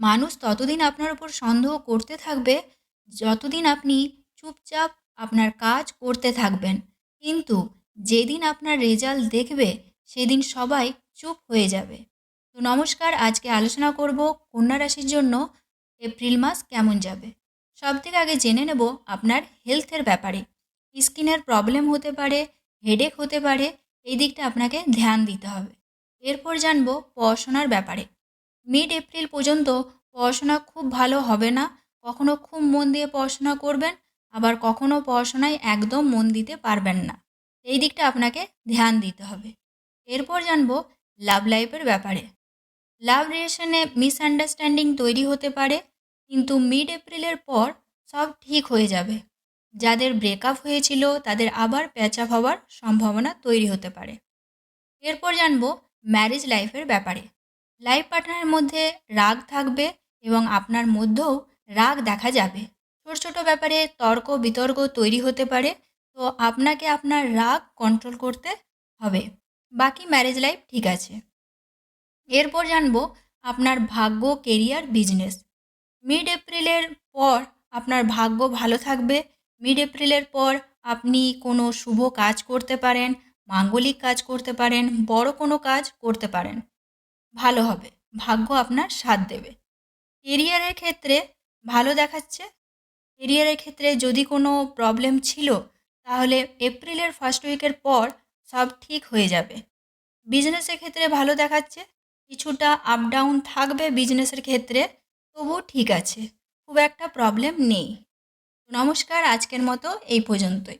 মানুষ ততদিন আপনার উপর সন্দেহ করতে থাকবে যতদিন আপনি চুপচাপ আপনার কাজ করতে থাকবেন। কিন্তু যেদিন আপনার রেজাল্ট দেখবে সেদিন সবাই চুপ হয়ে যাবে। তো নমস্কার, আজকে আলোচনা করব কন্যা রাশির জন্য এপ্রিল মাস কেমন যাবে। সবথেকে আগে জেনে নেব আপনার হেলথের ব্যাপারে। স্কিনের প্রবলেম হতে পারে, হেডেক হতে পারে, এই দিকটা আপনাকে ধ্যান দিতে হবে। এরপর জানবো পড়াশোনার ব্যাপারে। মিড এপ্রিল পর্যন্ত পড়াশোনা খুব ভালো হবে না। কখনো খুব মন দিয়ে পড়াশোনা করবেন, আবার কখনো পড়াশোনায় একদম মন দিতে পারবেন না। এই দিকটা আপনাকে ধ্যান দিতে হবে। এরপর জানবো লাভ লাইফের ব্যাপারে। লাভ রিলেশনে মিসআন্ডারস্ট্যান্ডিং তৈরি হতে পারে, কিন্তু মিড এপ্রিলের পর সব ঠিক হয়ে যাবে। যাদের ব্রেকআপ হয়েছিল তাদের আবার প্যাচ আপ হওয়ার সম্ভাবনা তৈরি হতে পারে। এরপর জানবো ম্যারেজ লাইফের ব্যাপারে। লাইফ পার্টনারের মধ্যে রাগ থাকবে এবং আপনার মধ্যেও রাগ দেখা যাবে। ছোট ছোট ব্যাপারে তর্ক বিতর্ক তৈরি হতে পারে, তো আপনাকে আপনার রাগ কন্ট্রোল করতে হবে। বাকি ম্যারেজ লাইফ ঠিক আছে। এরপর জানবো আপনার ভাগ্য, কেরিয়ার, বিজনেস। মিড এপ্রিলের পর আপনার ভাগ্য ভালো থাকবে। মিড এপ্রিলের পর আপনি কোনো শুভ কাজ করতে পারেন, মাঙ্গলিক কাজ করতে পারেন, বড় কোনো কাজ করতে পারেন, ভালো হবে। ভাগ্য আপনার সাথ দেবে। কেরিয়ারের ক্ষেত্রে ভালো দেখাচ্ছে। কেরিয়ারের ক্ষেত্রে যদি কোনো প্রবলেম ছিল তাহলে এপ্রিলের ফার্স্ট উইকের পর সব ঠিক হয়ে যাবে। বিজনেসের ক্ষেত্রে ভালো দেখাচ্ছে। কিছুটা আপ ডাউন থাকবে বিজনেসের ক্ষেত্রে, তবুও ঠিক আছে, খুব একটা প্রবলেম নেই। নমস্কার, আজকের মতো এই পর্যন্তই।